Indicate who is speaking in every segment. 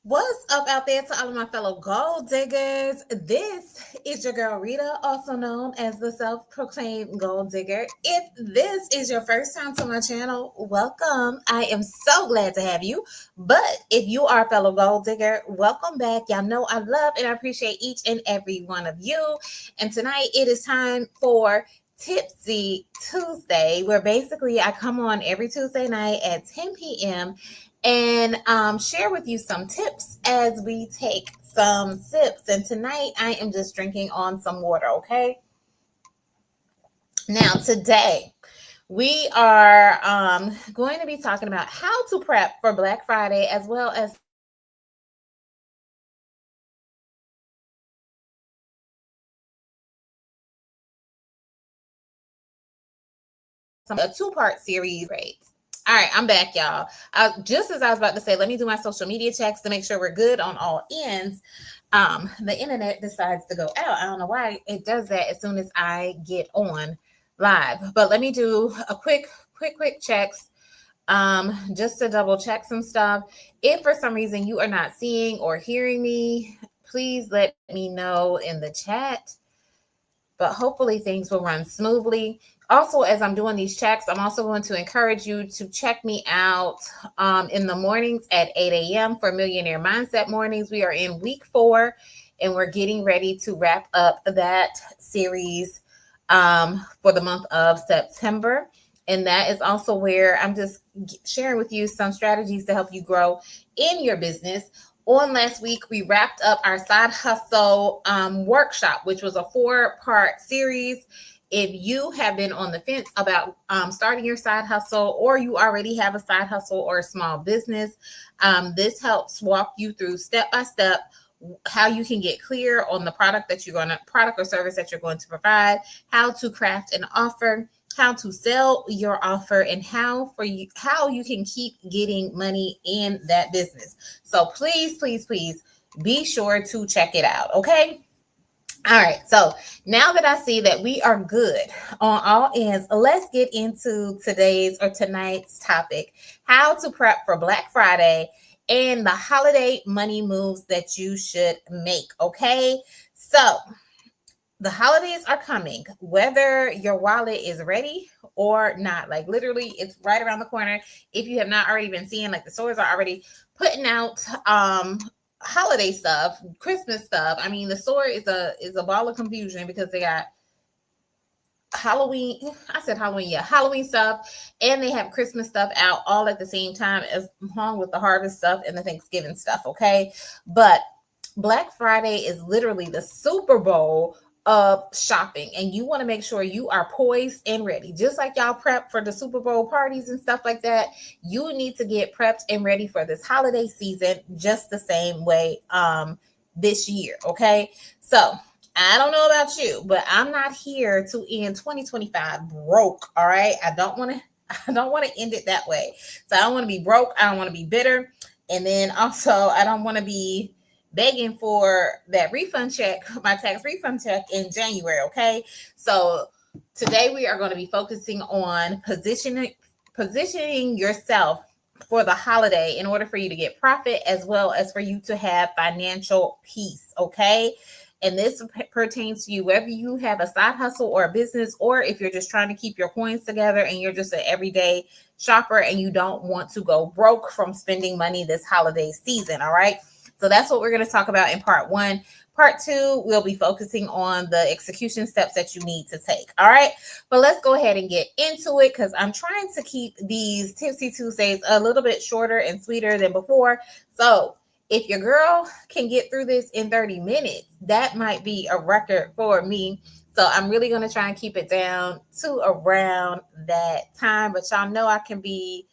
Speaker 1: What's up out there to all of my fellow gold diggers? This is your girl Rita, also known as the self-proclaimed gold digger. If this is your first time to my channel, welcome. I am so glad to have you. But if you are a fellow gold digger, welcome back. Y'all know I love and I appreciate each and every one of you. And tonight it is time for Tipsy Tuesday, where basically I come on every Tuesday night at 10 p.m. and share with you some tips as we take some sips. And tonight I am just drinking on some water, okay? Now, today we are going to be talking about how to prep for Black Friday as well as a two-part series. Great. All right, I'm back, y'all. Just as I was about to say, let me do my social media checks to make sure we're good on all ends. The internet decides to go out. I don't know why it does that as soon as I get on live. But let me do a quick checks just to double check some stuff. If for some reason you are not seeing or hearing me, please let me know in the chat. But hopefully things will run smoothly. Also, as I'm doing these checks, I'm also going to encourage you to check me out in the mornings at 8 a.m. for Millionaire Mindset Mornings. We are in week 4, and we're getting ready to wrap up that series for the month of September. And that is also where I'm just sharing with you some strategies to help you grow in your business. On last week, we wrapped up our side hustle workshop, which was a 4-part series. If you have been on the fence about starting your side hustle, or you already have a side hustle or a small business, this helps walk you through step by step how you can get clear on the product or service that you're going to provide, how to craft an offer, how to sell your offer, and how you can keep getting money in that business. So please be sure to check it out. Okay. All right. So now that I see that we are good on all ends, let's get into tonight's topic: how to prep for Black Friday and the holiday money moves that you should make. Okay. So the holidays are coming, whether your wallet is ready or not. Like, literally, it's right around the corner. If you have not already been seeing, like, the stores are already putting out holiday stuff, Christmas stuff. I mean, the store is a ball of confusion because they got Halloween. I said Halloween, yeah, Halloween stuff, and they have Christmas stuff out all at the same time, as along with the harvest stuff and the Thanksgiving stuff. Okay, but Black Friday is literally the Super Bowl of shopping, and you want to make sure you are poised and ready. Just like y'all prep for the Super Bowl parties and stuff like that, you need to get prepped and ready for this holiday season just the same way this year. Okay, so I don't know about you, but I'm not here to end 2025 broke. All right, I don't want to end it that way. So I don't want to be broke. I don't want to be bitter, and then also I don't want to be begging for that refund check, my tax refund check in January. Okay, so today we are going to be focusing on positioning yourself for the holiday in order for you to get profit as well as for you to have financial peace. Okay, and this pertains to you whether you have a side hustle or a business, or if you're just trying to keep your coins together and you're just an everyday shopper and you don't want to go broke from spending money this holiday season. All right, so that's what we're going to talk about in part 1. Part 2, we'll be focusing on the execution steps that you need to take. All right, but let's go ahead and get into it, because I'm trying to keep these Tipsy Tuesdays a little bit shorter and sweeter than before. So if your girl can get through this in 30 minutes, that might be a record for me. So I'm really going to try and keep it down to around that time. But y'all know I can be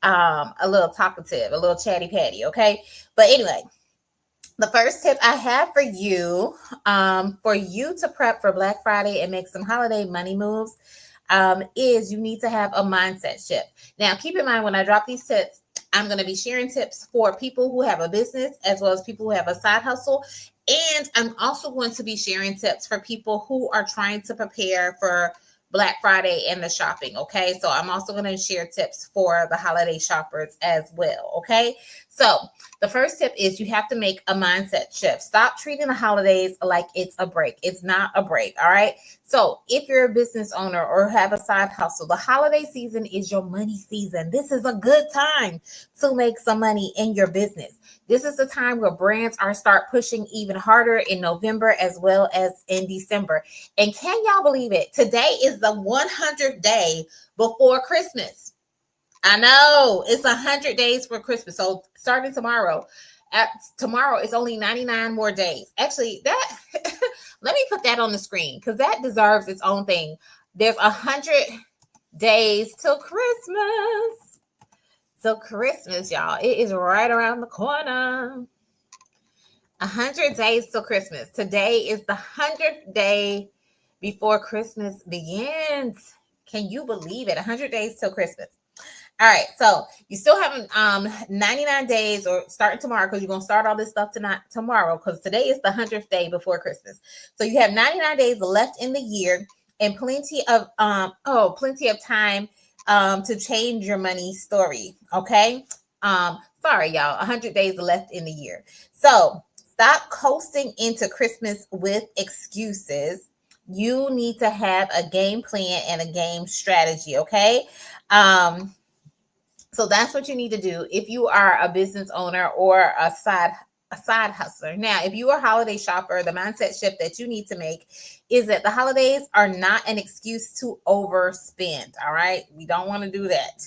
Speaker 1: a little talkative, a little chatty patty. Okay. But anyway, the first tip I have for you to prep for Black Friday and make some holiday money moves is you need to have a mindset shift. Now, keep in mind, when I drop these tips, I'm going to be sharing tips for people who have a business as well as people who have a side hustle. And I'm also going to be sharing tips for people who are trying to prepare for Black Friday and the shopping. Okay. So I'm also going to share tips for the holiday shoppers as well. Okay. So the first tip is you have to make a mindset shift. Stop treating the holidays like it's a break. It's not a break. All right. So if you're a business owner or have a side hustle, the holiday season is your money season. This is a good time to make some money in your business. This is the time where brands are start pushing even harder in November as well as in December. And can y'all believe it? Today is the 100th day before Christmas. I know it's 100 days for Christmas. So starting tomorrow, tomorrow it's only 99 more days. Actually, that let me put that on the screen because that deserves its own thing. There's 100 days till Christmas. So Christmas, y'all, it is right around the corner. 100 days till Christmas. Today is the 100th day before Christmas begins. Can you believe it? 100 days till Christmas. All right, so you still have 99 days or starting tomorrow because you're going to start all this stuff tomorrow because today is the 100th day before Christmas. So you have 99 days left in the year and plenty of time to change your money story, okay? Sorry, y'all, 100 days left in the year. So stop coasting into Christmas with excuses. You need to have a game plan and a game strategy, okay? So that's what you need to do if you are a business owner or a side hustler. Now, if you are a holiday shopper, the mindset shift that you need to make is that the holidays are not an excuse to overspend. All right. We don't want to do that.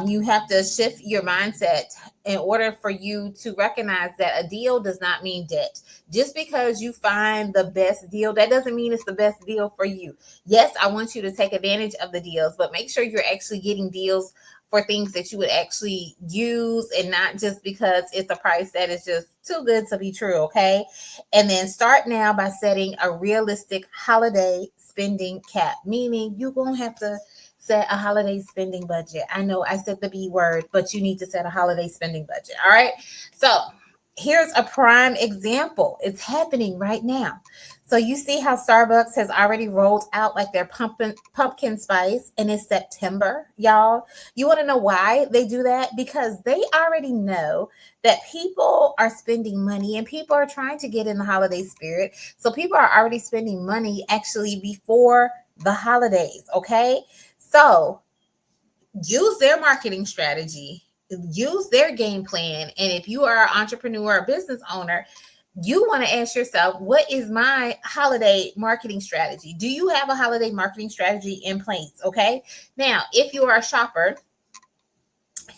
Speaker 1: You have to shift your mindset in order for you to recognize that a deal does not mean debt. Just because you find the best deal, that doesn't mean it's the best deal for you. Yes, I want you to take advantage of the deals, but make sure you're actually getting deals for things that you would actually use and not just because it's a price that is just too good to be true, okay? And then start now by setting a realistic holiday spending cap, meaning you're going to have to set a holiday spending budget. I know I said the B word, but you need to set a holiday spending budget, all right? So here's a prime example. It's happening right now. So you see how Starbucks has already rolled out like their pumpkin spice and it's September, y'all. You want to know why they do that? Because they already know that people are spending money and people are trying to get in the holiday spirit. So people are already spending money actually before the holidays, okay? So use their marketing strategy, use their game plan. And if you are an entrepreneur or business owner, you want to ask yourself, what is my holiday marketing strategy? Do you have a holiday marketing strategy in place? Okay. Now, if you are a shopper,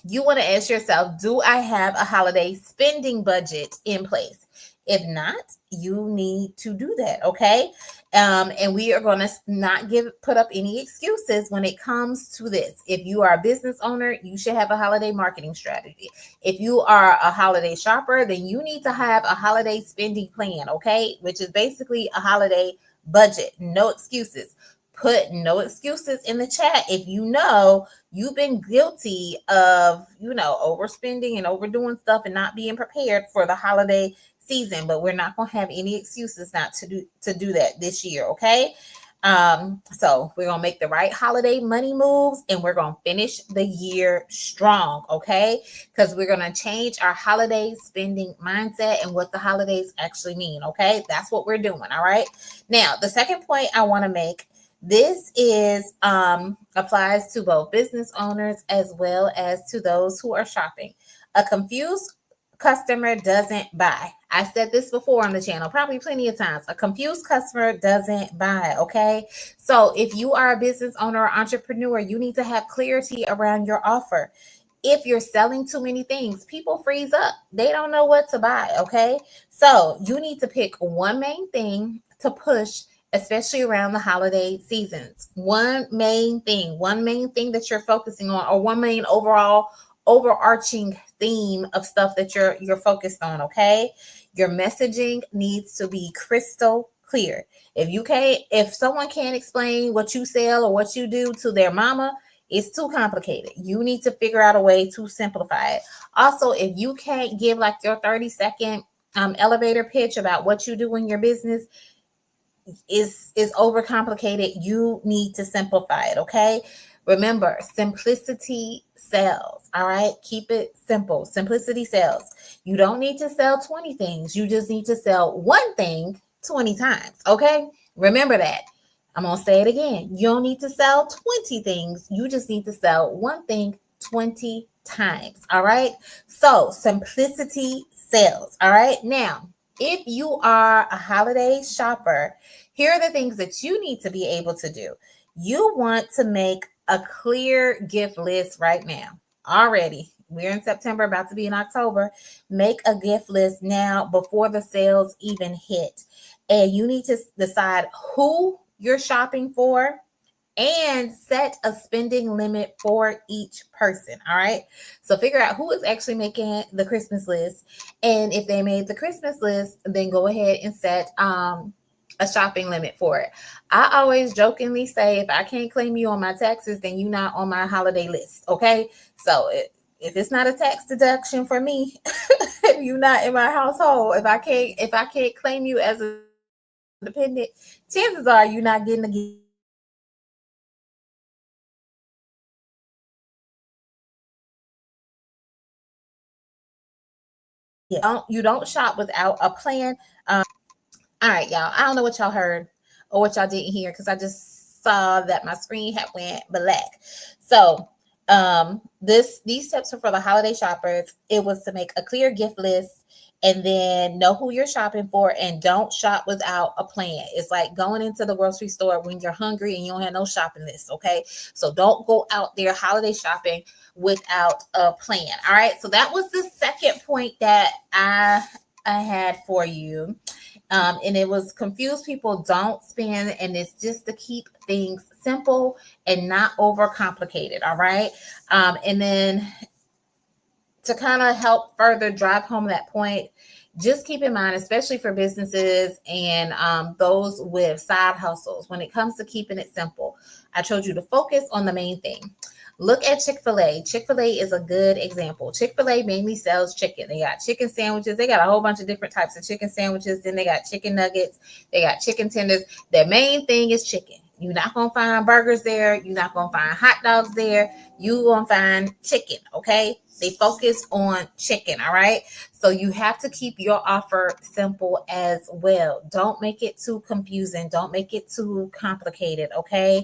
Speaker 1: you want to ask yourself, do I have a holiday spending budget in place? If not, you need to do that, okay? And we are going to not put up any excuses when it comes to this. If you are a business owner, you should have a holiday marketing strategy. If you are a holiday shopper, then you need to have a holiday spending plan, okay? Which is basically a holiday budget. No excuses. Put no excuses in the chat if you know you've been guilty of, overspending and overdoing stuff and not being prepared for the holiday season. But we're not going to have any excuses not to do that this year, okay? So we're going to make the right holiday money moves and we're going to finish the year strong, okay? Because we're going to change our holiday spending mindset and what the holidays actually mean, okay? That's what we're doing, all right? Now, the second point I want to make, this is applies to both business owners as well as to those who are shopping. A confused customer doesn't buy. I said this before on the channel, probably plenty of times. A confused customer doesn't buy, okay? So if you are a business owner or entrepreneur, you need to have clarity around your offer. If you're selling too many things, people freeze up. They don't know what to buy, okay? So you need to pick one main thing to push, especially around the holiday seasons. One main thing that you're focusing on, or one main overarching theme of stuff that you're focused on, okay? Your messaging needs to be crystal clear. If someone can't explain what you sell or what you do to their mama, it's too complicated. You need to figure out a way to simplify it. Also, if you can't give like your 30-second elevator pitch about what you do in your business, is overcomplicated. You need to simplify it, okay? Remember, simplicity sells. All right, keep it simple. Simplicity sells. You don't need to sell 20 things. You just need to sell one thing 20 times, okay? Remember that. I'm going to say it again. You don't need to sell 20 things. You just need to sell one thing 20 times. All right. So simplicity sells. All right. Now, if you are a holiday shopper, here are the things that you need to be able to do. You want to make a clear gift list right now. Already, we're in September, about to be in October. Make a gift list now before the sales even hit. And you need to decide who you're shopping for and set a spending limit for each person. All right. So figure out who is actually making the Christmas list. And if they made the Christmas list, then go ahead and set a shopping limit for it. I always jokingly say, if I can't claim you on my taxes, then you're not on my holiday list. Okay. So if it's not a tax deduction for me, if you're not in my household, if I can't claim you as a dependent, chances are you're not getting the you don't shop without a plan. All right, y'all. I don't know what y'all heard or what y'all didn't hear because I just saw that my screen had went black. So these tips are for the holiday shoppers. It was to make a clear gift list and then know who you're shopping for and don't shop without a plan. It's like going into the grocery store when you're hungry and you don't have no shopping list. Okay. So don't go out there holiday shopping without a plan. All right. So that was the second point that I had for you. And it was confuse people, don't spend, and it's just to keep things simple and not overcomplicated. All right. And then to kind of help further drive home that point, just keep in mind, especially for businesses and those with side hustles, when it comes to keeping it simple, I told you to focus on the main thing. Look at Chick-fil-A. Chick-fil-A is a good example. Chick-fil-A mainly sells chicken. They got chicken sandwiches. They got a whole bunch of different types of chicken sandwiches. Then they got chicken nuggets. They got chicken tenders. Their main thing is chicken. You're not going to find burgers there. You're not going to find hot dogs there. You're going to find chicken, okay? They focus on chicken, all right? So you have to keep your offer simple as well. Don't make it too confusing. Don't make it too complicated, okay?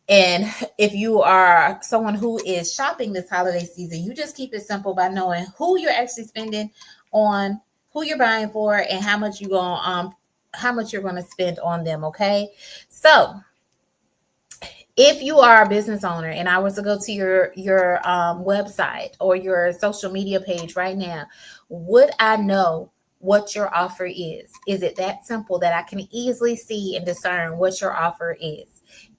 Speaker 1: And if you are someone who is shopping this holiday season, you just keep it simple by knowing who you're actually spending on, who you're buying for, and how much you're going to spend on them. Okay. So if you are a business owner and I was to go to your website or your social media page right now, would I know what your offer is? Is it that simple that I can easily see and discern what your offer is?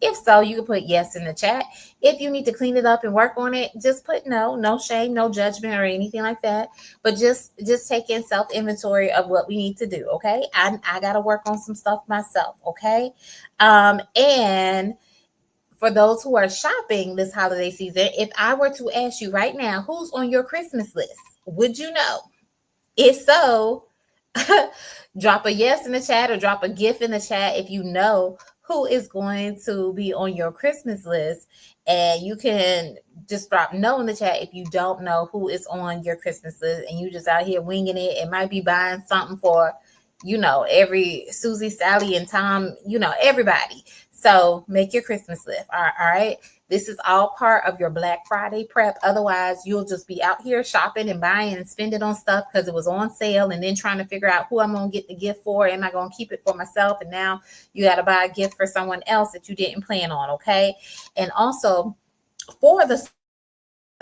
Speaker 1: If so, you can put yes in the chat. If you need to clean it up and work on it, just put no shame, no judgment or anything like that. But just taking self-inventory of what we need to do. Okay. I got to work on some stuff myself. Okay. And for those who are shopping this holiday season, if I were to ask you right now, who's on your Christmas list, would you know? If so, drop a yes in the chat or drop a GIF in the chat if you know who is going to be on your Christmas list. And you can just drop no in the chat if you don't know who is on your Christmas list and you just out here winging it and might be buying something for, every Susie, Sally, and Tom, everybody. So make your Christmas list. All right. This is all part of your Black Friday prep. Otherwise, you'll just be out here shopping and buying and spending on stuff because it was on sale and then trying to figure out who I'm going to get the gift for. Am I going to keep it for myself? And now you got to buy a gift for someone else that you didn't plan on. Okay. And also for the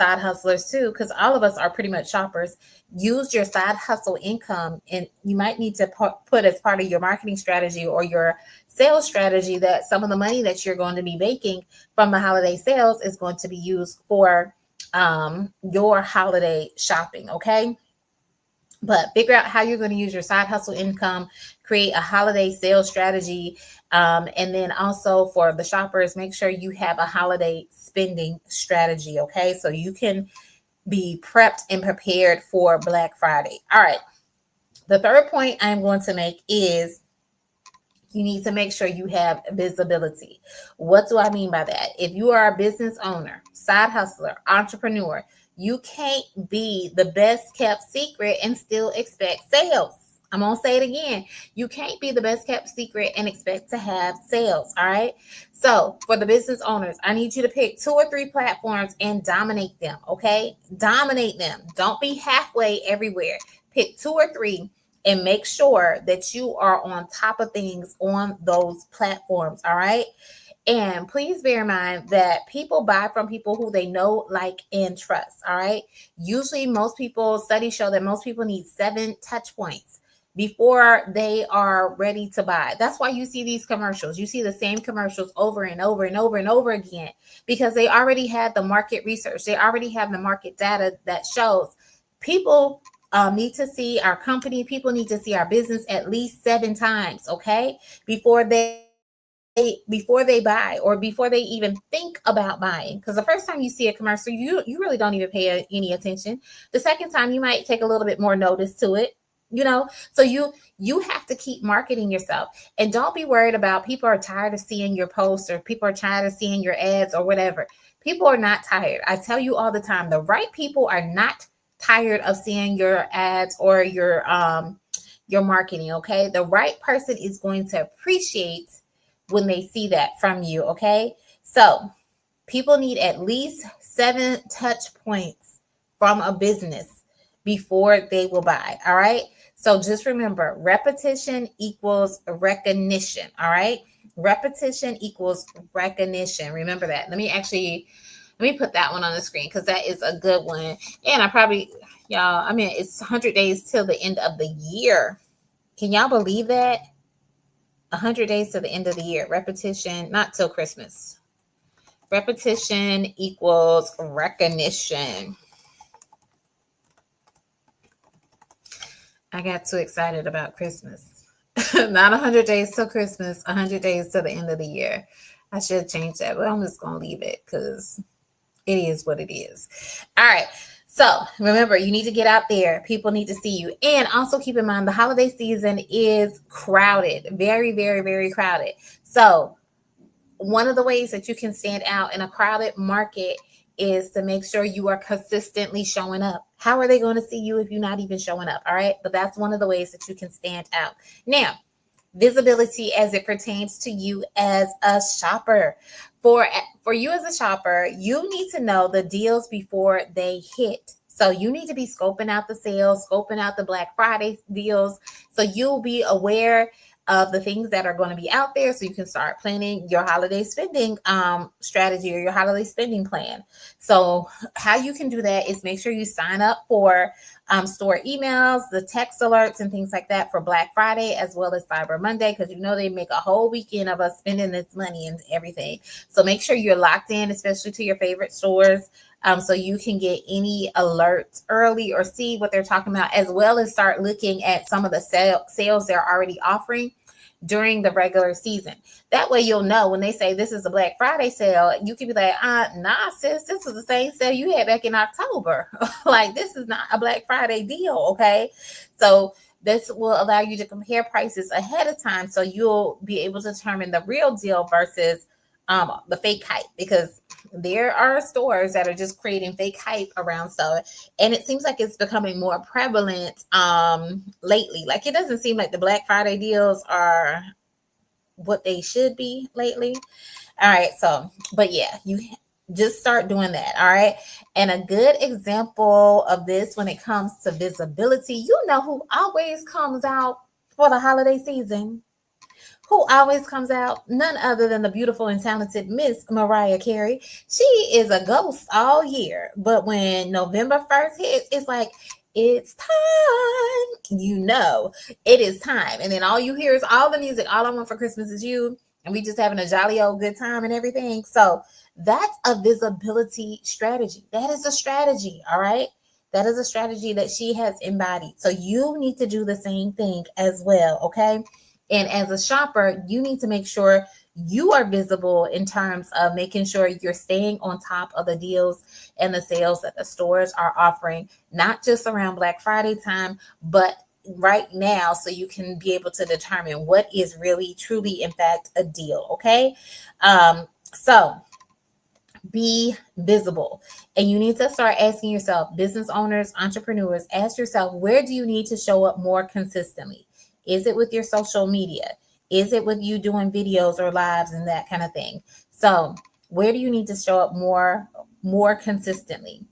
Speaker 1: side hustlers too, because all of us are pretty much shoppers, use your side hustle income, and you might need to put as part of your marketing strategy or your sales strategy that some of the money that you're going to be making from the holiday sales is going to be used for your holiday shopping. Okay. But figure out how you're going to use your side hustle income, create a holiday sales strategy. And then also for the shoppers, make sure you have a holiday spending strategy. Okay. So you can be prepped and prepared for Black Friday. All right. The third point I'm going to make is You need to make sure you have visibility. What do I mean by that? If you are a business owner, side hustler, entrepreneur, you can't be the best kept secret and still expect sales. I'm going to say it again. You can't be the best kept secret and expect to have sales. All right. So, for the business owners, I need you to pick 2 or 3 platforms and dominate them. Okay. Dominate them. Don't be halfway everywhere. Pick 2 or 3 and make sure that you are on top of things on those platforms. All right. And please bear in mind that people buy from people who they know, like, and trust. All right. Usually, studies show that most people need 7 touch points before they are ready to buy. That's why you see these commercials. You see the same commercials over and over and over and over again, because they already had the market research. They already have the market data that shows people need to see our company. People need to see our business at least 7 times, okay, before they buy or before they even think about buying. Because the first time you see a commercial, you really don't even pay any attention. The second time, you might take a little bit more notice to it. So you have to keep marketing yourself, and don't be worried about people are tired of seeing your posts or people are tired of seeing your ads or whatever. People are not tired. I tell you all the time, the right people are not tired of seeing your ads or your marketing. Okay. The right person is going to appreciate when they see that from you. Okay. So people need at least 7 touch points from a business before they will buy. All right. So just remember, repetition equals recognition. All right. Repetition equals recognition. Remember that. Let me put that one on the screen, because that is a good one. And it's 100 days till the end of the year. Can y'all believe that? 100 days to the end of the year. Repetition, not till Christmas. Repetition equals recognition. I got too excited about Christmas. Not 100 days till Christmas, 100 days to the end of the year. I should change that, but I'm just going to leave it because it is what it is. All right. So remember, you need to get out there. People need to see you. And also keep in mind, the holiday season is crowded, very, very, very crowded. So one of the ways that you can stand out in a crowded market is to make sure you are consistently showing up. How are they going to see you if you're not even showing up? All right. But that's one of the ways that you can stand out. Now, visibility as it pertains to you as a shopper. For you as a shopper, you need to know the deals before they hit. So you need to be scoping out the sales, scoping out the Black Friday deals. So you'll be aware of the things that are going to be out there, so you can start planning your holiday spending strategy or your holiday spending plan. So how you can do that is make sure you sign up for store emails, the text alerts and things like that for Black Friday, as well as Cyber Monday, because they make a whole weekend of us spending this money and everything. So make sure you're locked in, especially to your favorite stores, so you can get any alerts early or see what they're talking about, as well as start looking at some of the sales they're already offering during the regular season. That way you'll know when they say this is a Black Friday sale, you can be like, nah, sis, this is the same sale you had back in October. Like, this is not a Black Friday deal, okay? So this will allow you to compare prices ahead of time, so you'll be able to determine the real deal versus the fake hype, because there are stores that are just creating fake hype around stuff, and it seems like it's becoming more prevalent lately. Like, it doesn't seem like the Black Friday deals are what they should be lately. All right, so but yeah, you just start doing that. All right. And a good example of this when it comes to visibility, who always comes out for the holiday season? Who always comes out? None other than the beautiful and talented Miss Mariah Carey. She is a ghost all year, but when November 1st hits, it's like, it's time. It is time. And then all you hear is all the music. All I Want for Christmas Is You. And we just having a jolly old good time and everything. So that's a visibility strategy. That is a strategy. All right. That is a strategy that she has embodied. So you need to do the same thing as well. Okay. And as a shopper, you need to make sure you are visible in terms of making sure you're staying on top of the deals and the sales that the stores are offering, not just around Black Friday time, but right now so you can be able to determine what is really, truly, in fact, a deal. Okay. So be visible. And you need to start asking yourself, business owners, entrepreneurs, ask yourself, where do you need to show up more consistently? Is it with your social media? Is it with you doing videos or lives and that kind of thing? So, where do you need to show up more consistently?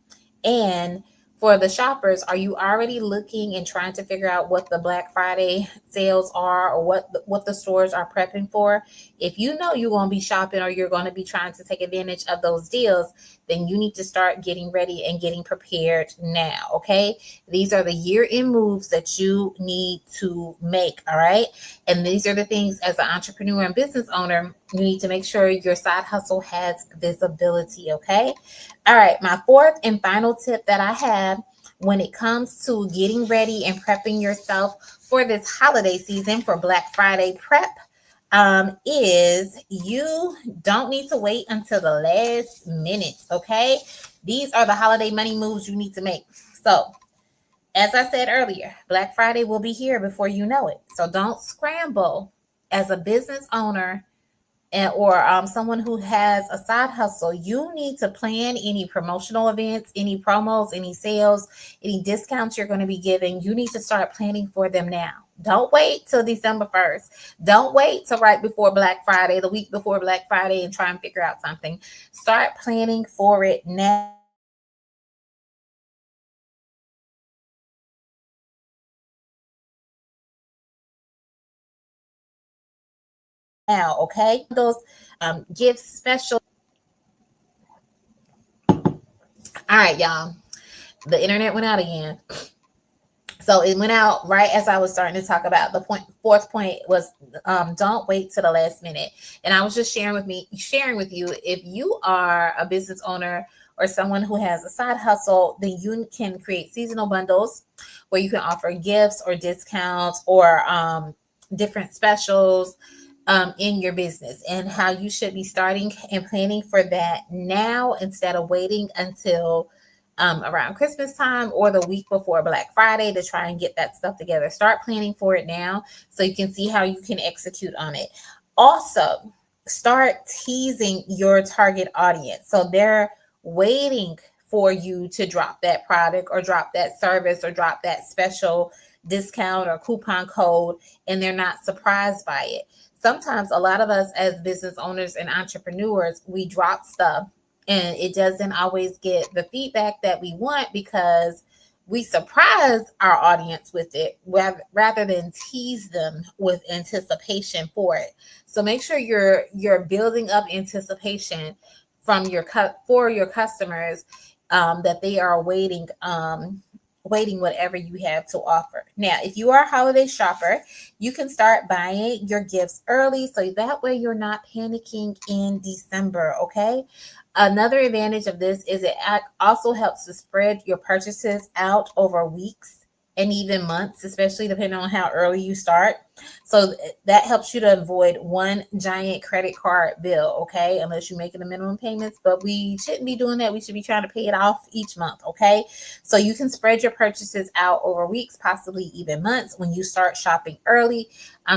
Speaker 1: And for the shoppers, are you already looking and trying to figure out what the Black Friday sales are, or what the stores are prepping for? If you know you're going to be shopping or you're going to be trying to take advantage of those deals, then you need to start getting ready and getting prepared now. Okay. These are the year-end moves that you need to make. All right. And these are the things, as an entrepreneur and business owner, you need to make sure your side hustle has visibility. Okay. All right. My fourth and final tip that I have when it comes to getting ready and prepping yourself for this holiday season, for Black Friday prep, is you don't need to wait until the last minute. Okay. These are the holiday money moves you need to make. So, as I said earlier, Black Friday will be here before you know it. So don't scramble as a business owner or someone who has a side hustle. You need to plan any promotional events, any promos, any sales, any discounts you're going to be giving. You need to start planning for them now. Don't wait till December 1st. Don't wait till right before Black Friday, the week before Black Friday, and try and figure out something. Start planning for it now. Okay, those gifts special. All right, y'all. The internet went out again. So it went out right as I was starting to talk about the fourth point was don't wait to the last minute. And I was just sharing with you, if you are a business owner or someone who has a side hustle, then you can create seasonal bundles where you can offer gifts or discounts or different specials in your business, and how you should be starting and planning for that now instead of waiting until around Christmas time or the week before Black Friday to try and get that stuff together. Start planning for it now so you can see how you can execute on it. Also, start teasing your target audience. So they're waiting for you to drop that product or drop that service or drop that special discount or coupon code, and they're not surprised by it. Sometimes a lot of us as business owners and entrepreneurs, we drop stuff and it doesn't always get the feedback that we want because we surprise our audience with it rather than tease them with anticipation for it. So make sure you're building up anticipation from for your customers, that they are waiting whatever you have to offer. Now, if you are a holiday shopper, you can start buying your gifts early so that way you're not panicking in December. Okay. Another advantage of this is it also helps to spread your purchases out over weeks and even months, especially depending on how early you start. So that helps you to avoid one giant credit card bill, okay? Unless you're making the minimum payments, but we shouldn't be doing that. We should be trying to pay it off each month, okay? So you can spread your purchases out over weeks, possibly even months when you start shopping early,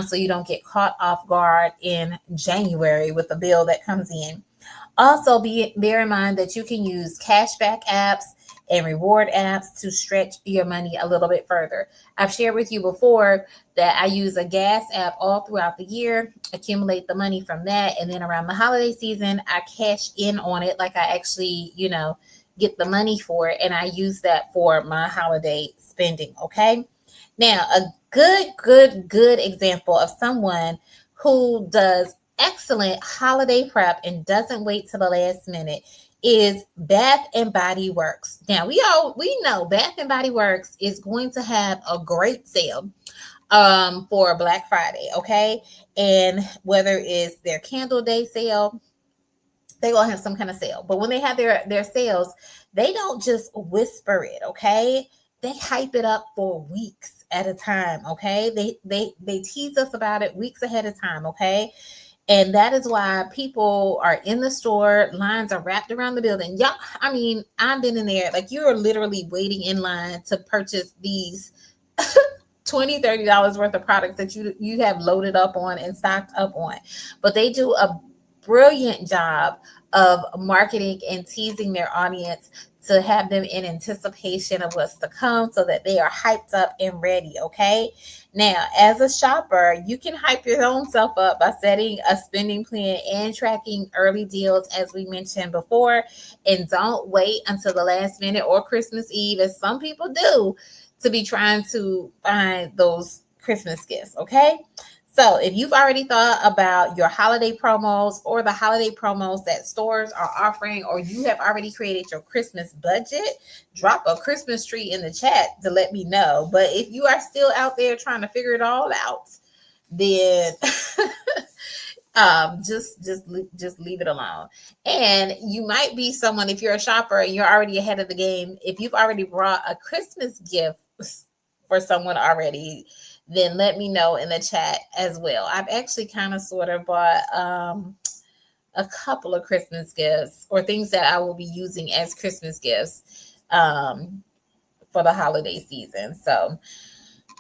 Speaker 1: so you don't get caught off guard in January with a bill that comes in. Also, bear in mind that you can use cashback apps and reward apps to stretch your money a little bit further. I've shared with you before that I use a gas app all throughout the year, accumulate the money from that, and then around the holiday season, I cash in on it, like I actually, get the money for it, and I use that for my holiday spending. Okay. Now, a good example of someone who does excellent holiday prep and doesn't wait till the last minute is Bath and Body Works. Now we know Bath and Body Works is going to have a great sale for Black Friday, okay? And whether it's their Candle Day sale, they gonna have some kind of sale. But when they have their sales, they don't just whisper it, okay? They hype it up for weeks at a time, okay? They tease us about it weeks ahead of time, okay? And that is why people are in the store, lines are wrapped around the building. Yeah, I mean, I've been in there, like you're literally waiting in line to purchase these $20, $30 worth of products that you have loaded up on and stocked up on. But they do a brilliant job of marketing and teasing their audience to have them in anticipation of what's to come so that they are hyped up and ready. Okay. Now, as a shopper, you can hype your own self up by setting a spending plan and tracking early deals, as we mentioned before. And don't wait until the last minute or Christmas Eve, as some people do, to be trying to find those Christmas gifts. Okay. So if you've already thought about your holiday promos or the holiday promos that stores are offering, or you have already created your Christmas budget, drop a Christmas tree in the chat to let me know. But if you are still out there trying to figure it all out, then just leave it alone. And you might be someone, if you're a shopper and you're already ahead of the game, if you've already brought a Christmas gift for someone already, then let me know in the chat as well. I've actually kind of sort of bought a couple of Christmas gifts, or things that I will be using as Christmas gifts for the holiday season. So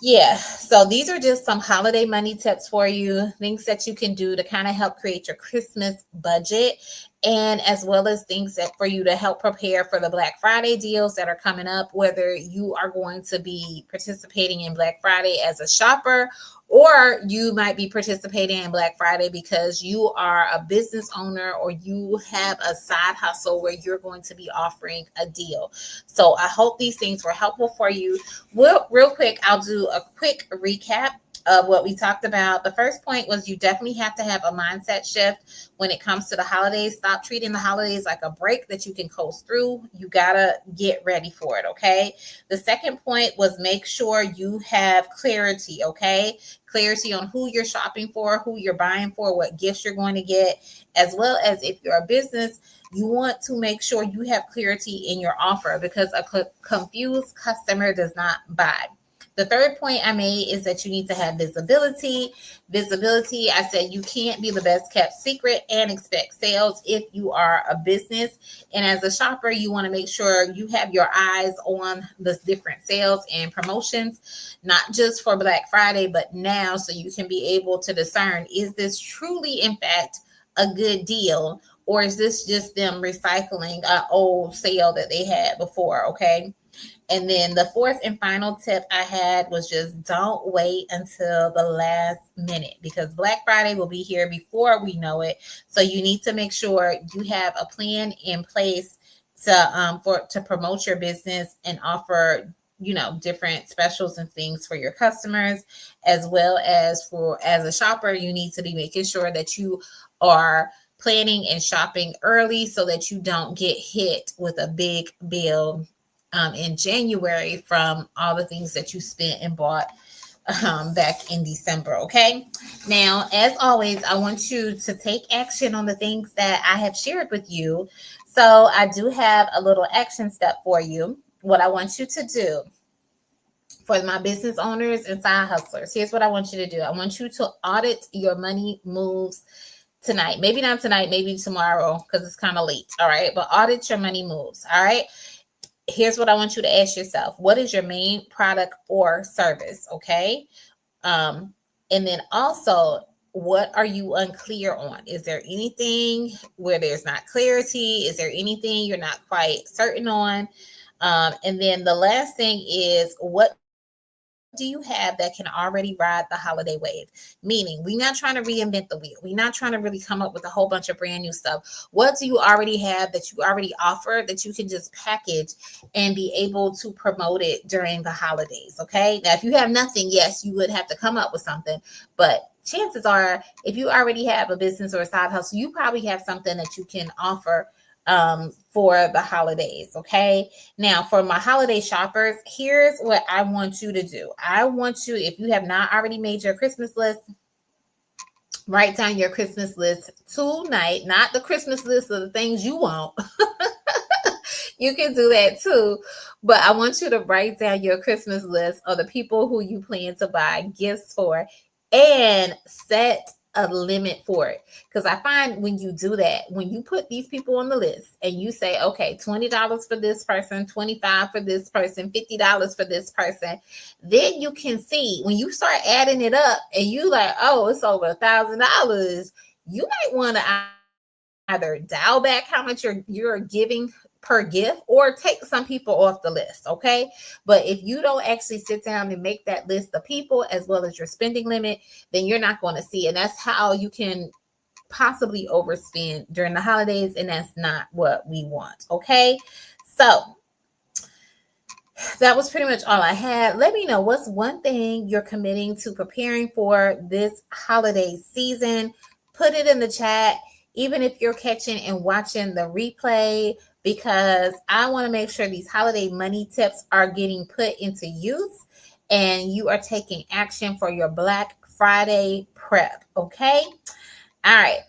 Speaker 1: yeah, so these are just some holiday money tips for you, things that you can do to kind of help create your Christmas budget, and as well as things that for you to help prepare for the Black Friday deals that are coming up, whether you are going to be participating in Black Friday as a shopper, or you might be participating in Black Friday because you are a business owner or you have a side hustle where you're going to be offering a deal. So I hope these things were helpful for you. Well, real quick, I'll do a quick recap of what we talked about. The first point was you definitely have to have a mindset shift when it comes to the holidays. Stop treating the holidays like a break that you can coast through. You gotta get ready for it, okay? The second point was make sure you have clarity, okay? Clarity on who you're shopping for, who you're buying for, what gifts you're going to get, as well as if you're a business, you want to make sure you have clarity in your offer, because a confused customer does not buy. The third point I made is that you need to have visibility. Visibility, I said you can't be the best kept secret and expect sales if you are a business. And as a shopper, you want to make sure you have your eyes on the different sales and promotions, not just for Black Friday, but now, so you can be able to discern, is this truly, in fact, a good deal, or is this just them recycling an old sale that they had before, okay? And then the fourth and final tip I had was just don't wait until the last minute, because Black Friday will be here before we know it. So you need to make sure you have a plan in place to promote your business and offer, you know, different specials and things for your customers, as well as as a shopper, you need to be making sure that you are planning and shopping early so that you don't get hit with a big bill in January from all the things that you spent and bought back in December. Okay. Now, as always, I want you to take action on the things that I have shared with you. So I do have a little action step for you. What I want you to do for my business owners and side hustlers, here's what I want you to do. I want you to audit your money moves tonight. Maybe not tonight, maybe tomorrow, because it's kind of late. All right. But audit your money moves. All right. Here's what I want you to ask yourself. What is your main product or service? Okay. And then also, what are you unclear on? Is there anything where there's not clarity? Is there anything you're not quite certain on? And then the last thing is, what do you have that can already ride the holiday wave? Meaning, we're not trying to reinvent the wheel. We're not trying to really come up with a whole bunch of brand new stuff. What do you already have that you already offer that you can just package and be able to promote it during the holidays? Okay. Now, if you have nothing, yes, you would have to come up with something. But chances are, if you already have a business or a side hustle, you probably have something that you can offer for the holidays. Okay. Now, for my holiday shoppers, here's what I want you to do. I want you, if you have not already made your Christmas list, write down your Christmas list tonight, not the Christmas list of the things you want. You can do that too. But I want you to write down your Christmas list of the people who you plan to buy gifts for, and set a limit for it. Because I find when you do that, when you put these people on the list and you say, okay, $20 for this person, $25 for this person, $50 for this person, then you can see when you start adding it up and you like, oh, it's over $1,000. You might want to either dial back how much you're giving per gift or take some people off the list. Okay. But if you don't actually sit down and make that list of people as well as your spending limit, then you're not going to see. And that's how you can possibly overspend during the holidays. And that's not what we want. Okay. So that was pretty much all I had. Let me know what's one thing you're committing to preparing for this holiday season. Put it in the chat, even if you're catching and watching the replay, because I want to make sure these holiday money tips are getting put into use and you are taking action for your Black Friday prep. Okay. All right.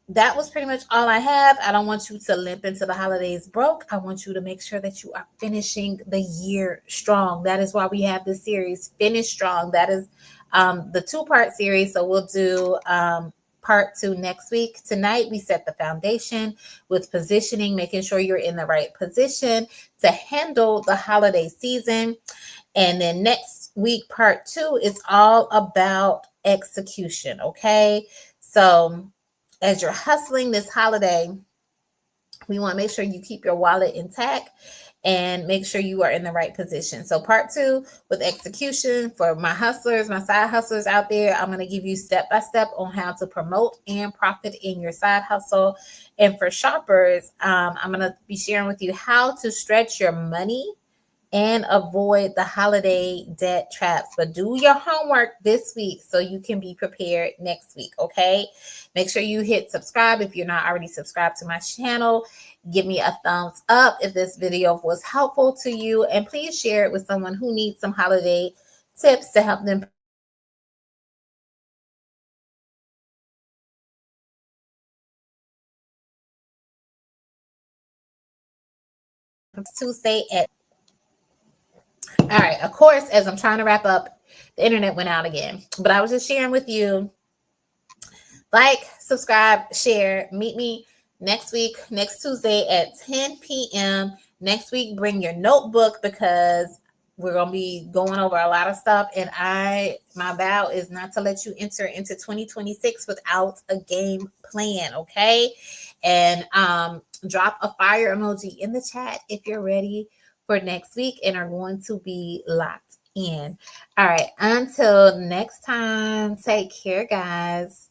Speaker 1: That was pretty much all I have. I don't want you to limp into the holidays broke. I want you to make sure that you are finishing the year strong. That is why we have this series, Finish Strong. That is the 2-part series. So we'll do part 2 next week. Tonight, we set the foundation with positioning, making sure you're in the right position to handle the holiday season. And then next week, part 2 is all about execution. Okay. So as you're hustling this holiday, we want to make sure you keep your wallet intact and make sure you are in the right position. So part 2 with execution for my hustlers, my side hustlers out there, I'm going to give you step-by-step on how to promote and profit in your side hustle. And for shoppers, I'm going to be sharing with you how to stretch your money and avoid the holiday debt traps. But do your homework this week so you can be prepared next week, okay? Make sure you hit subscribe if you're not already subscribed to my channel. Give me a thumbs up if this video was helpful to you. And please share it with someone who needs some holiday tips to help them Tuesday at. All right, of course, as I'm trying to wrap up, the internet went out again. But I was just sharing with you. Like, subscribe, share. Meet me next week, next Tuesday at 10 p.m. Next week, bring your notebook because we're going to be going over a lot of stuff. And my vow is not to let you enter into 2026 without a game plan, okay? And drop a fire emoji in the chat if you're ready for next week and are going to be locked in. All right, until next time, take care, guys.